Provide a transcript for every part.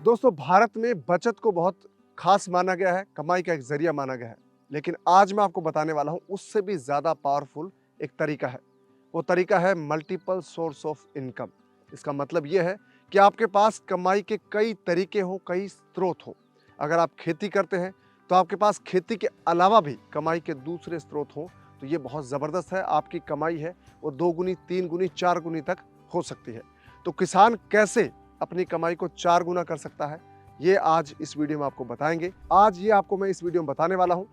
दोस्तों, भारत में बचत को बहुत खास माना गया है, कमाई का एक जरिया माना गया है। लेकिन आज मैं आपको बताने वाला हूं उससे भी ज़्यादा पावरफुल एक तरीका है। वो तरीका है मल्टीपल सोर्स ऑफ इनकम। इसका मतलब ये है कि आपके पास कमाई के कई तरीके हों, कई स्रोत हों। अगर आप खेती करते हैं तो आपके पास खेती के अलावा भी कमाई के दूसरे स्रोत हों, तो ये बहुत ज़बरदस्त है। आपकी कमाई है वो 2 गुनी, 3 गुनी, 4 गुनी तक हो सकती है। तो किसान कैसे अपनी कमाई को 4 गुना कर सकता है, ये आज इस वीडियो में आपको बताएंगे। आज ये आपको मैं इस वीडियो में बताने वाला हूँ।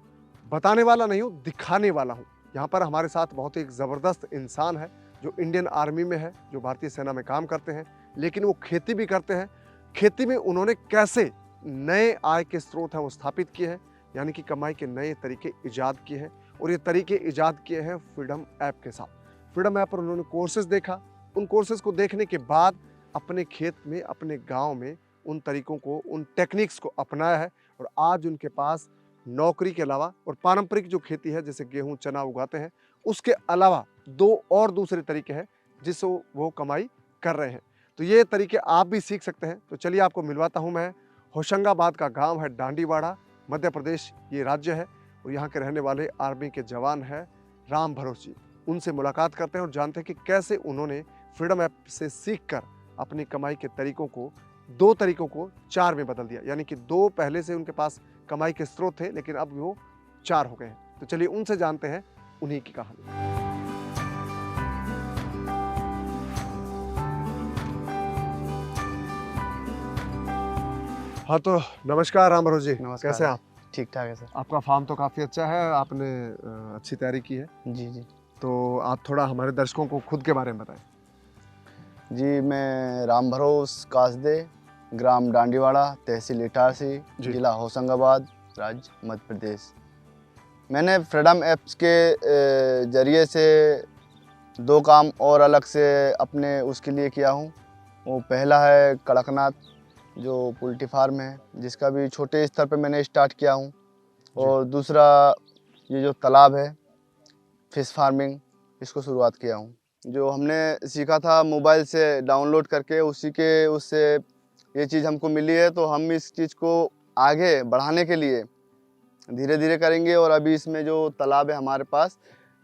बताने वाला नहीं हूँ, दिखाने वाला हूँ। यहाँ पर हमारे साथ बहुत ही एक ज़बरदस्त इंसान है जो इंडियन आर्मी में है, जो भारतीय सेना में काम करते हैं, लेकिन वो खेती भी करते हैं। खेती में उन्होंने कैसे नए आय के स्रोत हैं वो स्थापित किए हैं, यानी कि कमाई के नए तरीके ईजाद किए हैं। और ये तरीके ईजाद किए हैं फ्रीडम ऐप के साथ। फ्रीडम ऐप पर उन्होंने कोर्सेज देखा। उन कोर्सेज को देखने के बाद अपने खेत में, अपने गांव में उन तरीकों को, उन टेक्निक्स को अपनाया है। और आज उनके पास नौकरी के अलावा और पारंपरिक जो खेती है, जैसे गेहूं चना उगाते हैं, उसके अलावा 2 और दूसरे तरीके हैं जिससे वो कमाई कर रहे हैं। तो ये तरीके आप भी सीख सकते हैं। तो चलिए आपको मिलवाता हूं मैं। होशंगाबाद का गांव है डांडीवाड़ा, मध्य प्रदेश ये राज्य है। और यहाँ के रहने वाले आर्मी के जवान हैं राम भरोस जी। उनसे मुलाकात करते हैं और जानते हैं कि कैसे उन्होंने फ्रीडम ऐप से सीखकर अपनी कमाई के तरीकों को, 2 तरीकों को 4 में बदल दिया। यानी कि 2 पहले से उनके पास कमाई के स्रोत थे, लेकिन अब वो 4 हो गए हैं। तो चलिए उनसे जानते हैं उन्हीं की कहानी। हाँ, तो नमस्कार राम भरोस जी। नमस्कार। कैसे हैं आप? ठीक ठाक है सर। आपका फार्म तो काफ़ी अच्छा है, आपने अच्छी तैयारी की है। जी जी। तो आप थोड़ा हमारे दर्शकों को खुद के बारे में बताएं। जी, मैं राम भरोस कासदे, ग्राम डांडीवाड़ा, तहसील इटारसी, जी। जिला होशंगाबाद, राज्य मध्य प्रदेश। मैंने फ्रीडम ऐप्स के ज़रिए से 2 काम और अलग से अपने उसके लिए किया हूँ। वो पहला है कड़कनाथ, जो पोल्ट्री फार्म है, जिसका भी छोटे स्तर पे मैंने स्टार्ट किया हूँ। और दूसरा ये जो तालाब है, फिश फार्मिंग, इसको शुरुआत किया हूँ। जो हमने सीखा था मोबाइल से डाउनलोड करके, उससे ये चीज़ हमको मिली है। तो हम इस चीज़ को आगे बढ़ाने के लिए धीरे धीरे करेंगे। और अभी इसमें जो तालाब है हमारे पास,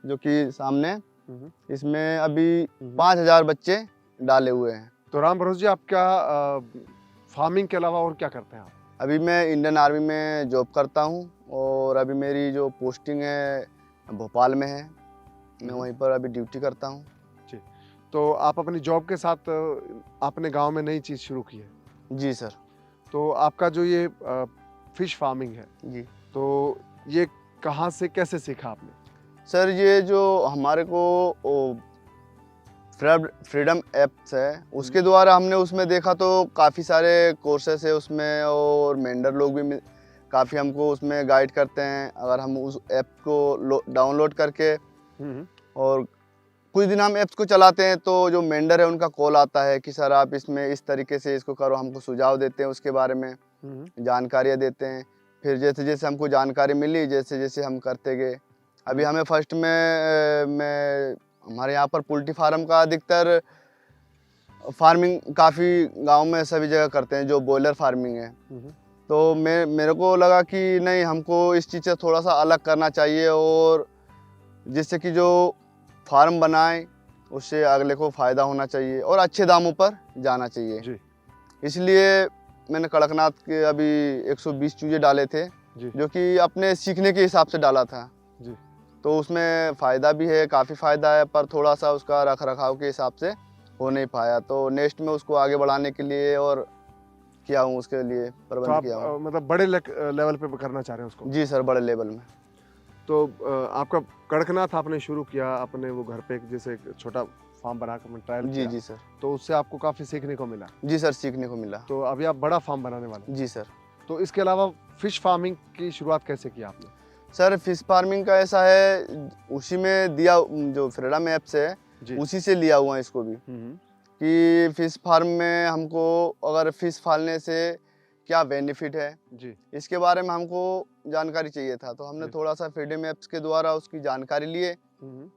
जो कि सामने, इसमें अभी 5000 बच्चे डाले हुए हैं। तो राम भरोस जी, आप क्या फार्मिंग के अलावा और क्या करते हैं आप? अभी मैं इंडियन आर्मी में जॉब करता हूँ और अभी मेरी जो पोस्टिंग है भोपाल में है। मैं वहीं पर अभी ड्यूटी करता हूँ। जी। तो आप अपनी जॉब के साथ आपने गांव में नई चीज़ शुरू की है? जी सर। तो आपका जो ये फिश फार्मिंग है, जी तो ये कहाँ से, कैसे सीखा आपने? सर, ये जो हमारे को फ्रीडम ऐप्स है, उसके द्वारा हमने उसमें देखा तो काफ़ी सारे कोर्सेस है उसमें, और मेंटर लोग भी काफ़ी हमको उसमें गाइड करते हैं। अगर हम उस ऐप को डाउनलोड करके और कुछ दिन हम ऐप्स को चलाते हैं, तो जो मेंटर है उनका कॉल आता है कि सर आप इसमें इस तरीके से इसको करो। हमको सुझाव देते हैं, उसके बारे में जानकारियाँ देते हैं। फिर जैसे जैसे हमको जानकारी मिली, जैसे जैसे हम करते गए। अभी हमें फर्स्ट में मैं हमारे यहाँ पर पोल्ट्री फार्म का अधिकतर फार्मिंग काफ़ी गांव में सभी जगह करते हैं, जो बॉयलर फार्मिंग है। तो मेरे को लगा कि नहीं, हमको इस चीज़ से थोड़ा सा अलग करना चाहिए, और जिससे कि जो फार्म बनाए उससे अगले को फ़ायदा होना चाहिए और अच्छे दामों पर जाना चाहिए जी। इसलिए मैंने कड़कनाथ के अभी 120 चूजे डाले थे, जो कि अपने सीखने के हिसाब से डाला था जी। तो उसमें फ़ायदा भी है, काफ़ी फ़ायदा है, पर थोड़ा सा उसका रख रखाव के हिसाब से हो नहीं पाया। तो नेक्स्ट में उसको आगे बढ़ाने के लिए और किया हूँ, उसके लिए प्रबंध किया हूँ। मतलब बड़े लेवल पे करना चाह रहे हैं उसको? जी सर, बड़े लेवल में। तो आपका कड़कनाथ आपने शुरू किया, आपने वो घर पे जैसे एक छोटा फार्म बनाकर ट्रायल किया। जी सर। तो उससे आपको काफ़ी सीखने को मिला? जी सर, सीखने को मिला। तो अभी आप बड़ा फार्म बनाने वाले हैं? जी सर। तो इसके अलावा फिश फार्मिंग की शुरुआत कैसे की आपने? सर, फिश फार्मिंग का ऐसा है, उसी में दिया, जो फ्रीडम ऐप्स है उसी से लिया हुआ है इसको भी, कि फिश फार्म में हमको अगर फिश पालने से क्या बेनिफिट है जी, इसके बारे में हमको जानकारी चाहिए था। तो हमने थोड़ा सा फ्रीडम ऐप्स के द्वारा उसकी जानकारी लिए,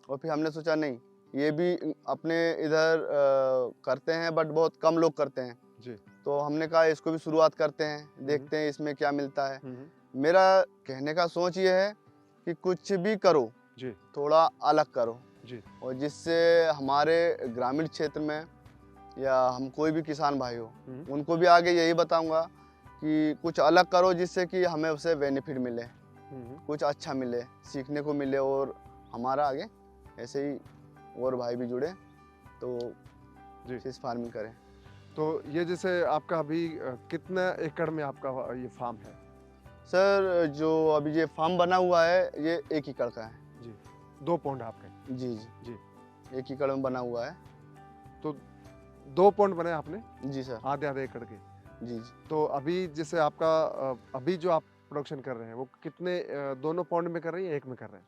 और फिर हमने सोचा नहीं, ये भी अपने इधर करते हैं, बट बहुत कम लोग करते हैं जी। तो हमने कहा इसको भी शुरुआत करते हैं, देखते हैं इसमें क्या मिलता है। हम्म, मेरा कहने का सोच ये है कि कुछ भी करो, जी थोड़ा अलग करो, जी और जिससे हमारे ग्रामीण क्षेत्र में या हम कोई भी किसान भाई हो, हम्म, उनको भी आगे यही बताऊंगा कि कुछ अलग करो जिससे कि हमें उससे बेनिफिट मिले, कुछ अच्छा मिले, सीखने को मिले, और हमारा आगे ऐसे ही और भाई भी जुड़े तो जी। फिश फार्मिंग करें। तो ये जैसे आपका अभी कितना एकड़ में आपका ये फार्म है? सर जो अभी ये फार्म बना हुआ है ये 1 एकड़ का है। जी, 2 पौंड आपके? जी जी जी। 1 एकड़ में बना हुआ है। तो 2 पौंड बनाए आपने जी सर। आधे एकड़ के? जी जी तो अभी जैसे आपका अभी जो आप प्रोडक्शन कर रहे हैं वो कितने दोनों पौंड में कर रहे हैं या एक में कर रहे हैं?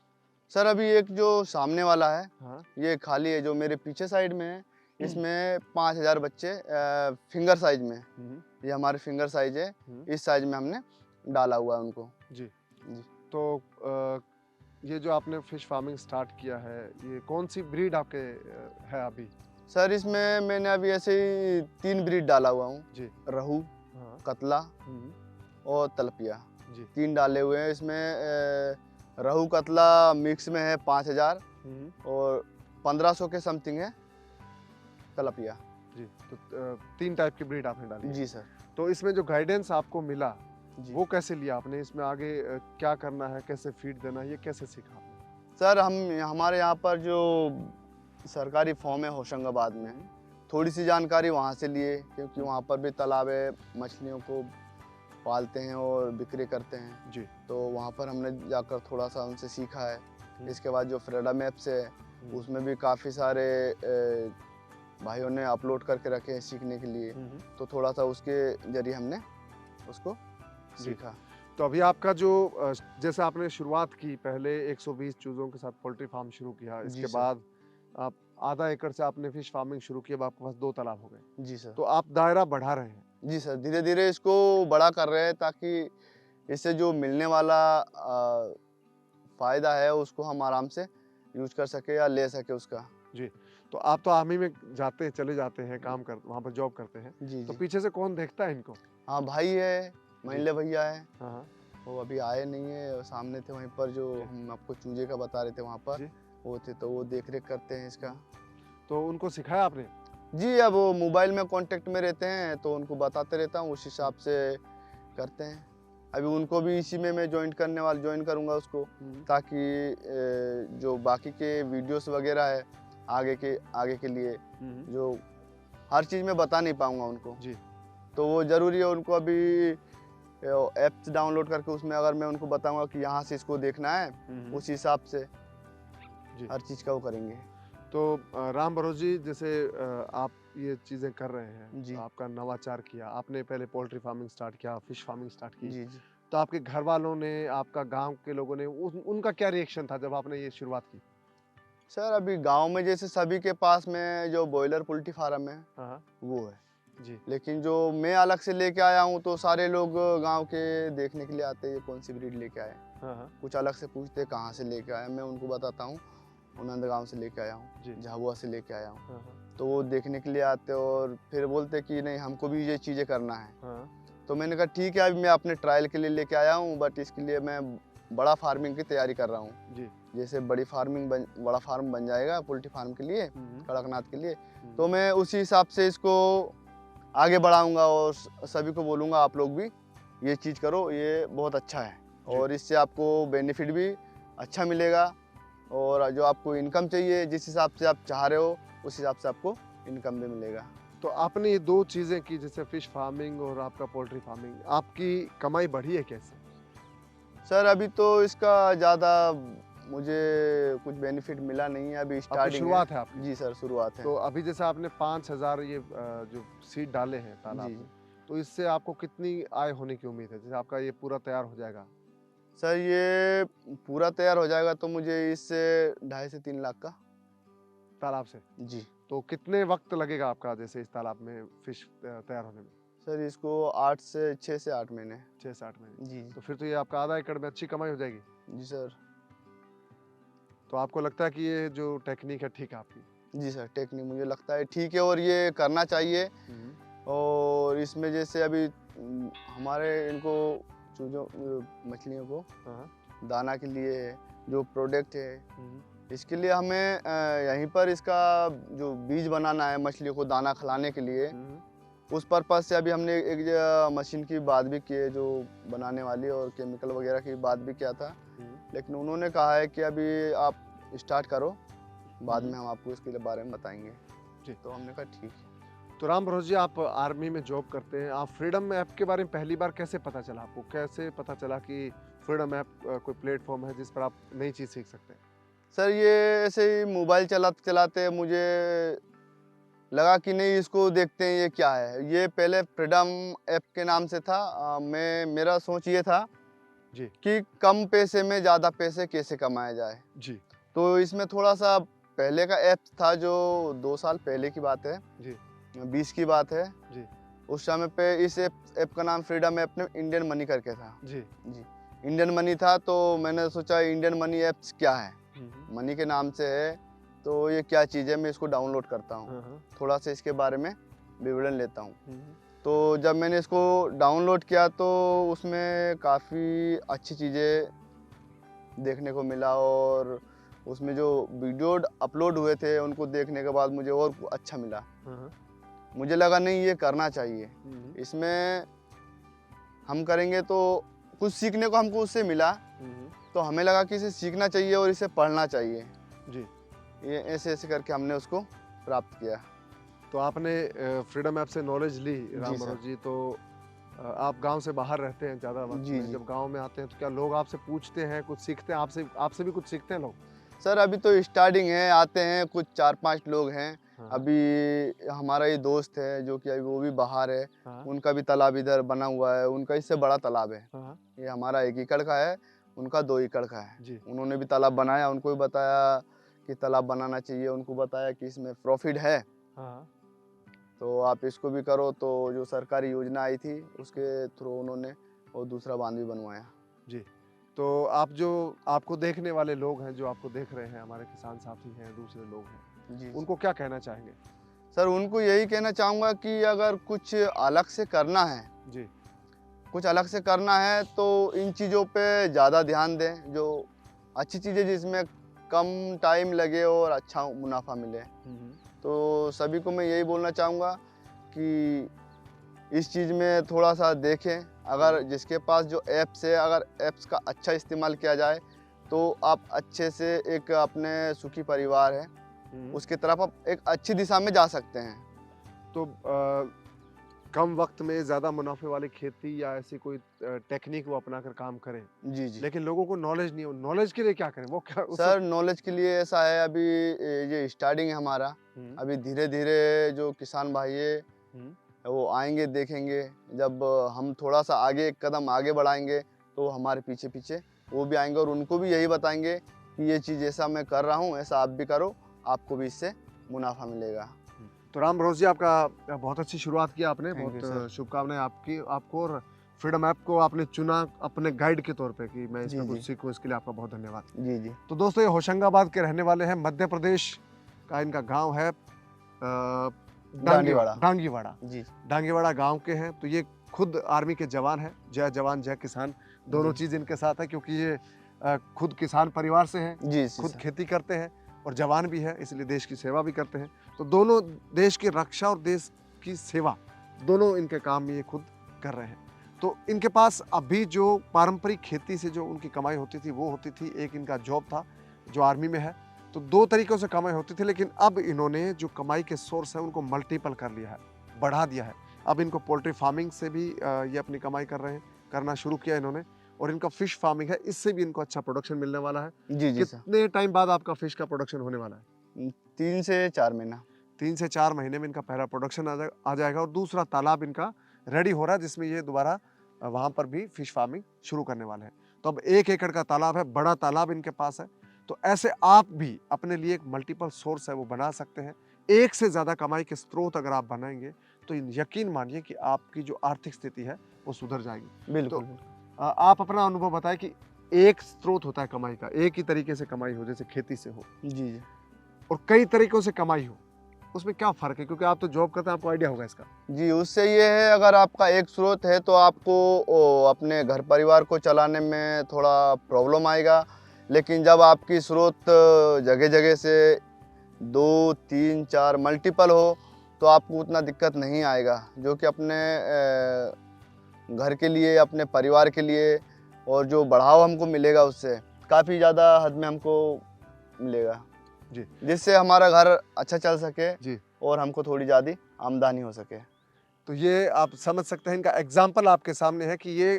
सर अभी एक जो सामने वाला है हाँ। ये खाली है, जो मेरे पीछे साइड में है इसमें 5000 बच्चे फिंगर साइज में, ये हमारे फिंगर साइज है, इस साइज में हमने डाला हुआ है उनको। जी जी तो ये जो आपने फिश फार्मिंग स्टार्ट किया है ये कौन सी ब्रीड आपके है अभी? सर इसमें मैंने अभी ऐसे ही 3 ब्रीड डाला हुआ हूँ, जी। रहू, हाँ। कतला हम्म, और तलपिया, जी। 3 डाले हुए हैं इसमें। रहू कतला मिक्स में है 5000 और 1500 के समथिंग है तलपिया। जी। तो 3 टाइप की ब्रीड आपने डाली है। जी सर। तो इसमें जो गाइडेंस आपको मिला जी वो कैसे लिया आपने? इसमें आगे क्या करना है, कैसे फीड देना है, ये कैसे सीखा आपने? सर हमारे यहाँ पर जो सरकारी फॉर्म है होशंगाबाद में, थोड़ी सी जानकारी वहाँ से लिए, क्योंकि वहाँ पर भी तालाब है, मछलियों को पालते हैं और बिक्री करते हैं। जी। तो वहाँ पर हमने जाकर थोड़ा सा उनसे सीखा है। इसके बाद जो फ्रीडम ऐप्स है उसमें भी काफ़ी सारे भाइयों ने अपलोड करके रखे हैं सीखने के लिए, तो थोड़ा सा उसके जरिए हमने उसको सीखा। तो अभी आपका जो जैसे आपने शुरुआत की पहले 120 चूज़ों के साथ पोल्ट्री फार्म शुरू किया, जी इसके सर। बाद आप आधा एकड़ से आपने फिश फार्मिंग शुरू की, अब आपके पास 2 तालाब हो गए। जी सर। तो आप दायरा बढ़ा रहे हैं। जी सर, धीरे धीरे इसको बड़ा कर रहे हैं ताकि इससे जो मिलने वाला फ़ायदा है उसको हम आराम से यूज कर सके या ले सके उसका। जी। तो आप तो आर्मी में जाते हैं, चले जाते हैं, काम कर वहाँ पर जॉब करते हैं। जी तो जी। पीछे से कौन देखता है इनको? हाँ भाई है, जी। महिला भैया है, हाँ, हाँ। वो अभी आए नहीं है, और सामने थे वहीं पर जो जी। हम आपको चूजे का बता रहे थे वहाँ पर, जी। वो थे, तो वो देख रेख करते हैं इसका। तो उनको सिखाया आपने? जी, अब वो मोबाइल में कांटेक्ट में रहते हैं तो उनको बताते रहता हूँ, उस हिसाब से करते हैं। अभी उनको भी इसी में मैं ज्वाइन करूँगा उसको, ताकि जो बाकी के वीडियोस वगैरह है आगे के लिए, जो हर चीज़ में बता नहीं पाऊँगा उनको। जी। तो वो ज़रूरी है उनको अभी ऐप्स डाउनलोड करके उसमें अगर मैं उनको बताऊँगा कि यहाँ से इसको देखना है, उस हिसाब से जी। हर चीज़ का वो करेंगे। तो राम भरोस जी जैसे आप ये चीज़ें कर रहे हैं, जी। तो आपका नवाचार किया, आपने पहले पोल्ट्री फार्मिंग स्टार्ट किया, फिश फार्मिंग स्टार्ट की। जी जी। तो आपके घर वालों ने, आपका गाँव के लोगों ने उनका क्या रिएक्शन था जब आपने ये शुरुआत की? सर अभी गांव में जैसे सभी के पास में जो बॉयलर पोल्ट्री फार्म है हाँ, हाँ। वो है, जी। लेकिन जो मैं अलग से लेके आया हूँ तो सारे लोग गांव के देखने के लिए आते हैं ये कौन सी ब्रीड लेके आए। हाँ, हाँ। कुछ अलग से पूछते कहाँ से लेके आया, मैं उनको बताता हूँ नंदगांव से लेके आया जी। हूँ, झाबुआ से लेके आया हूँ। हाँ, हाँ। तो वो देखने के लिए आते और फिर बोलते कि नहीं हमको भी ये चीज़ें करना है। हाँ। तो मैंने कहा ठीक है, अभी मैं अपने ट्रायल के लिए लेके आया हूँ, बट इसके लिए मैं बड़ा फार्मिंग की तैयारी कर रहा हूँ। जी। जैसे बड़ा फार्म बन जाएगा पोल्ट्री फार्म के लिए, कड़कनाथ के लिए, तो मैं उसी हिसाब से इसको आगे बढ़ाऊंगा और सभी को बोलूँगा आप लोग भी ये चीज़ करो, ये बहुत अच्छा है और इससे आपको बेनिफिट भी अच्छा मिलेगा, और जो आपको इनकम चाहिए जिस हिसाब से आप चाह रहे हो उस हिसाब से आपको इनकम भी मिलेगा। तो आपने ये 2 चीज़ें की, जैसे फिश फार्मिंग और आपका पोल्ट्री फार्मिंग, आपकी कमाई बढ़ी है कैसे? सर अभी तो इसका ज़्यादा मुझे कुछ बेनिफिट मिला नहीं है, अभी स्टार्टिंग शुरुआत है आपकी? जी सर, शुरुआत है। तो अभी जैसे आपने 5000 ये जो सीड डाले हैं तालाब जी में, तो इससे आपको कितनी आय होने की उम्मीद है? जैसे आपका ये पूरा तैयार हो जाएगा? सर ये पूरा तैयार हो जाएगा तो मुझे इससे 2.5 से 3 लाख का। तालाब से? जी। तो कितने वक्त लगेगा आपका जैसे इस तालाब में फिश तैयार होने में? सर इसको 6 से 8 महीने। 6 से 8 महीने? जी तो फिर तो ये आपका आधा एकड़ में अच्छी कमाई हो जाएगी। जी सर। तो आपको लगता है कि ये जो टेक्निक है ठीक है आपकी? जी सर, टेक्निक मुझे लगता है ठीक है और ये करना चाहिए, और इसमें जैसे अभी हमारे इनको चूजों मछलियों को हाँ। दाना के लिए जो प्रोडक्ट है हम्म, इसके लिए हमें यहीं पर इसका जो बीज बनाना है मछलियों को दाना खिलाने के लिए, हम्म, उस पर्पज़ से अभी हमने एक मशीन की बात भी की है जो बनाने वाली, और केमिकल वगैरह की बात भी किया था, लेकिन उन्होंने कहा है कि अभी आप स्टार्ट करो, बाद में हम आपको इसके बारे में बताएंगे। जी। तो हमने कहा ठीक है। तो राम भरोसे जी, आप आर्मी में जॉब करते हैं, आप फ्रीडम ऐप के बारे में पहली बार कैसे पता चला आपको? कैसे पता चला कि फ्रीडम ऐप कोई प्लेटफॉर्म है जिस पर आप नई चीज़ सीख सकते हैं? सर ये ऐसे ही मोबाइल चलाते चलाते मुझे लगा कि नहीं इसको देखते हैं ये क्या है। ये पहले फ्रीडम ऐप के नाम से था। मेरा सोच ये था जी। कि कम पैसे में ज़्यादा पैसे कैसे कमाया जाए। जी। तो इसमें थोड़ा-सा पहले का ऐप था जो 2 साल पहले की बात है। जी। 20 की बात है। जी। उस समय पे इस ऐप का नाम फ्रीडम ऐप ने इंडियन मनी करके था। जी। जी। इंडियन मनी था, तो मैंने सोचा इंडियन मनी ऐप्स क्या है? मनी के नाम से है, तो ये क्या चीज़ है, मैं इसको डाउनलोड करता हूँ। थोड़ा सा इसके बारे में विवरण लेता हूँ। तो जब मैंने इसको डाउनलोड किया तो उसमें काफ़ी अच्छी चीज़ें देखने को मिला, और उसमें जो वीडियो अपलोड हुए थे उनको देखने के बाद मुझे और अच्छा मिला। मुझे लगा नहीं ये करना चाहिए, इसमें हम करेंगे तो कुछ सीखने को हमको उससे मिला, तो हमें लगा कि इसे सीखना चाहिए और इसे पढ़ना चाहिए। जी। ये ऐसे ऐसे करके हमने उसको प्राप्त किया। तो आपने फ्रीडम ऐप से नॉलेज ली राम जी सर। भरोसे जी, तो आप गांव से बाहर रहते हैं ज़्यादा वक्त जी, में, जी। जब गांव में आते हैं तो क्या लोग आपसे पूछते हैं, कुछ सीखते हैं आपसे? आपसे भी कुछ सीखते हैं लोग? सर अभी तो स्टार्टिंग है, आते हैं कुछ 4-5 लोग हैं। हाँ। अभी हमारा ये दोस्त है जो कि अभी वो भी बाहर है, हाँ। उनका भी तालाब इधर बना हुआ है, उनका इससे बड़ा तालाब है। हाँ। ये हमारा 1 एकड़ का है, उनका 2 एकड़ का है। जी। उन्होंने भी तालाब बनाया, उनको भी बताया कि तालाब बनाना चाहिए, उनको बताया कि इसमें प्रॉफिट है, हाँ। तो आप इसको भी करो। तो जो सरकारी योजना आई थी उसके थ्रू उन्होंने और दूसरा बांध भी बनवाया। जी। तो आप जो आपको देखने वाले लोग हैं, जो आपको देख रहे हैं, हमारे किसान साथी हैं, दूसरे लोग हैं, जी। उनको क्या कहना चाहेंगे? सर उनको यही कहना चाहूँगा कि अगर कुछ अलग से करना है, जी। कुछ अलग से करना है तो इन चीज़ों पे ज़्यादा ध्यान दें, जो अच्छी चीज़ें जिसमें कम टाइम लगे और अच्छा मुनाफा मिले। तो सभी को मैं यही बोलना चाहूँगा कि इस चीज़ में थोड़ा सा देखें। अगर जिसके पास जो ऐप्स है, अगर ऐप्स का अच्छा इस्तेमाल किया जाए तो आप अच्छे से एक अपने सुखी परिवार है उसकी तरफ आप एक अच्छी दिशा में जा सकते हैं। तो कम वक्त में ज़्यादा मुनाफे वाली खेती या ऐसी कोई टेक्निक वो अपनाकर काम करें, जी, जी। लेकिन लोगों को नॉलेज नहीं हो, नॉलेज के लिए क्या करें? वो क्या सर नॉलेज के लिए ऐसा है, अभी ये स्टार्टिंग है हमारा। अभी धीरे-धीरे जो किसान भाई है वो आएँगे, देखेंगे। जब हम थोड़ा सा आगे एक कदम आगे बढ़ाएँगे तो हमारे पीछे-पीछे वो भी आएँगे और उनको भी यही बताएँगे कि ये चीज़ ऐसा मैं कर रहा हूँ, ऐसा आप भी करो, आपको भी इससे मुनाफा मिलेगा। तो राम भरोसे जी, आपका बहुत अच्छी शुरुआत की आपने, Thank you, बहुत sir. शुभकामनाएं आपको, और फ्रीडम ऐप को आपने चुना अपने गाइड के तौर पे कि मैं इसमें जी, कुछ जी। सीखूं, इसके लिए आपका बहुत धन्यवाद। जी, जी। तो दोस्तों, ये होशंगाबाद के रहने वाले हैं, मध्य प्रदेश का इनका गांव है, डांडीवाड़ा। डांगीवाड़ा। जी। डांगीवाड़ा गांव के हैं। तो ये खुद आर्मी के जवान हैं, जय जवान जय किसान, दोनों जी। चीज़ इनके साथ है, क्योंकि ये खुद किसान परिवार से हैं, जी, खुद सर। खेती करते हैं और जवान भी है, इसलिए देश की सेवा भी करते हैं। तो दोनों, देश की रक्षा और देश की सेवा, दोनों इनके काम ये खुद कर रहे हैं। तो इनके पास अभी जो पारंपरिक खेती से जो उनकी कमाई होती थी वो होती थी, एक इनका जॉब था जो आर्मी में है, तो 2 तरीक़ों से कमाई होती थी, लेकिन अब इन्होंने जो कमाई के सोर्स है उनको मल्टीपल कर लिया है, बढ़ा दिया है। अब इनको पोल्ट्री फार्मिंग से भी ये अपनी कमाई कर रहे हैं, करना शुरू किया इन्होंने, और इनका फिश फार्मिंग है, इससे भी इनको अच्छा प्रोडक्शन मिलने वाला है। जी, जी सर। कितने टाइम बाद आपका फिश का प्रोडक्शन होने वाला है? 3 से 4 महीना। 3 से 4 महीने में इनका पहला प्रोडक्शन आ जाएगा, और दूसरा तालाब इनका रेडी हो रहा है, जिसमें ये दोबारा वहाँ पर भी फिश फार्मिंग शुरू करने वाले हैं। तो अब 1 एकड़ का तालाब है, बड़ा तालाब इनके पास है। तो ऐसे आप भी अपने लिए एक मल्टीपल सोर्स है वो बना सकते हैं। एक से ज़्यादा कमाई के स्रोत अगर आप बनाएंगे तो यकीन मानिए कि आपकी जो आर्थिक स्थिति है वो सुधर जाएगी। बिल्कुल। तो आप अपना अनुभव बताएं कि एक स्रोत होता है कमाई का, एक ही तरीके से कमाई हो, जैसे खेती से हो, जी, जी। और कई तरीकों से कमाई हो, उसमें क्या फ़र्क है? क्योंकि आप तो जॉब करते हैं, आपको आइडिया होगा इसका। जी, उससे ये है, अगर आपका एक स्रोत है तो आपको अपने घर परिवार को चलाने में थोड़ा प्रॉब्लम आएगा। लेकिन जब आपकी स्रोत जगह-जगह से 2, 3, 4 मल्टीपल हो, तो आपको उतना दिक्कत नहीं आएगा, जो कि अपने घर के लिए, अपने परिवार के लिए, और जो बढ़ाव हमको मिलेगा उससे काफ़ी ज़्यादा हद में हमको मिलेगा। जी। जिससे हमारा घर अच्छा चल सके जी। और हमको थोड़ी ज़्यादा आमदनी हो सके। तो ये आप समझ सकते हैं, इनका एग्ज़ाम्पल आपके सामने है कि ये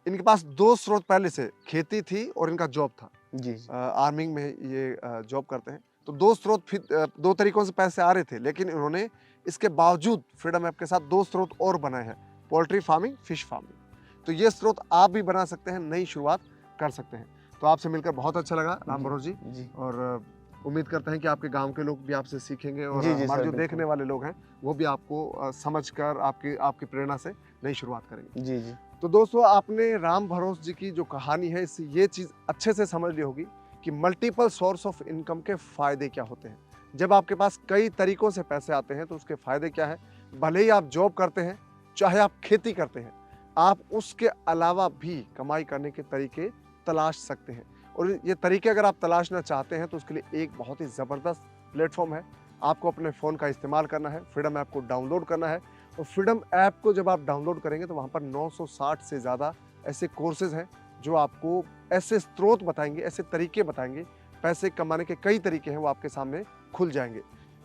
इनके पास 2 स्रोत पहले से, खेती थी और इनका जॉब था। जी, जी। आर्मिंग में ये जॉब करते हैं। तो 2 स्रोत, फिर 2 तरीकों से पैसे आ रहे थे, लेकिन इन्होंने इसके बावजूद फ्रीडम ऐप के साथ 2 स्रोत और बनाए हैं, पोल्ट्री फार्मिंग, फिश फार्मिंग। तो ये स्रोत आप भी बना सकते हैं, नई शुरुआत कर सकते हैं। तो आपसे मिलकर बहुत अच्छा लगा राम भरोसे जी, जी। और उम्मीद करते हैं कि आपके गाँव के लोग भी आपसे सीखेंगे, और जी, जी हमारे सर, जो बिल्कुल। देखने वाले लोग हैं, वो भी आपको समझकर आपकी प्रेरणा से नई शुरुआत करेंगे। जी, जी। तो दोस्तों, आपने राम भरोसे जी की जो कहानी है, इससे ये चीज़ अच्छे से समझ ली होगी कि मल्टीपल सोर्स ऑफ इनकम के फ़ायदे क्या होते हैं। जब आपके पास कई तरीकों से पैसे आते हैं, तो उसके फ़ायदे क्या हैं। भले ही आप जॉब करते हैं, चाहे आप खेती करते हैं, आप उसके अलावा भी कमाई करने के तरीके तलाश सकते हैं। और ये तरीके अगर आप तलाशना चाहते हैं, तो उसके लिए एक बहुत ही ज़बरदस्त प्लेटफ़ॉर्म है। आपको अपने फ़ोन का इस्तेमाल करना है, फ्रीडम ऐप को डाउनलोड करना है, और फ्रीडम ऐप को जब आप डाउनलोड करेंगे, तो वहाँ पर 960 से ज़्यादा ऐसे कोर्सेज़ हैं, जो आपको ऐसे स्रोत बताएँगे, ऐसे तरीके बताएँगे, पैसे कमाने के कई तरीके हैं, वो आपके सामने खुल जाएँगे।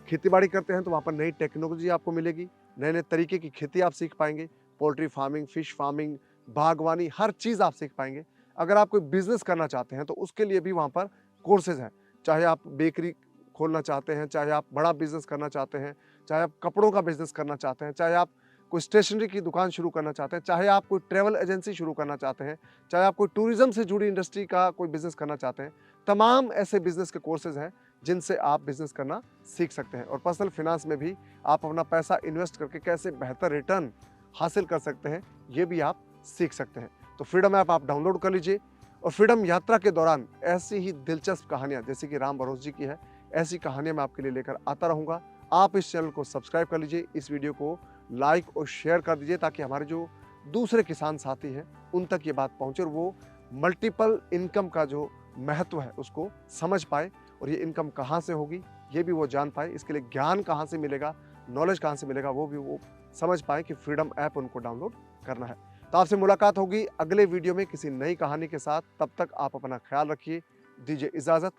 खेती-बाड़ी करते हैं, तो वहाँ पर नई टेक्नोलॉजी आपको मिलेगी, नए-नए तरीके की खेती आप सीख पाएँगे, पोल्ट्री फार्मिंग, फिश फार्मिंग, बागवानी, हर चीज़ आप सीख पाएँगे। अगर आप कोई बिज़नेस करना चाहते हैं, तो उसके लिए भी वहाँ पर कोर्सेज़ हैं। चाहे आप बेकरी खोलना चाहते हैं, चाहे आप बड़ा बिज़नेस करना चाहते हैं, चाहे आप कपड़ों का बिज़नेस करना चाहते हैं, चाहे आप कोई स्टेशनरी की दुकान शुरू करना चाहते हैं, चाहे आप कोई ट्रैवल एजेंसी शुरू करना चाहते हैं, चाहे आप कोई टूरिज़्म से जुड़ी इंडस्ट्री का कोई बिज़नेस करना चाहते हैं, तमाम ऐसे बिज़नेस के कोर्सेज़ हैं, जिनसे आप बिज़नेस करना सीख सकते हैं। और पर्सनल फाइनेंस में भी आप अपना पैसा इन्वेस्ट करके कैसे बेहतर रिटर्न हासिल कर सकते हैं, ये भी आप सीख सकते हैं। तो फ्रीडम ऐप आप डाउनलोड कर लीजिए, और फ्रीडम यात्रा के दौरान ऐसी ही दिलचस्प कहानियाँ, जैसे कि राम भरोसे जी की है, ऐसी कहानियाँ मैं आपके लिए लेकर आता रहूँगा। आप इस चैनल को सब्सक्राइब कर लीजिए, इस वीडियो को लाइक और शेयर कर दीजिए, ताकि हमारे जो दूसरे किसान साथी हैं, उन तक ये बात पहुँचे, और वो मल्टीपल इनकम का जो महत्व है, उसको समझ पाए, और ये इनकम कहाँ से होगी, ये भी वो जान पाए। इसके लिए ज्ञान कहाँ से मिलेगा, नॉलेज कहाँ से मिलेगा, वो भी वो समझ पाएँ कि फ्रीडम ऐप उनको डाउनलोड करना है। तो आपसे मुलाकात होगी अगले वीडियो में किसी नई कहानी के साथ। तब तक आप अपना ख्याल रखिए। दीजिए इजाज़त।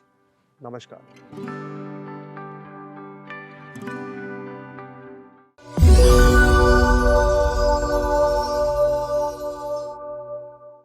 नमस्कार।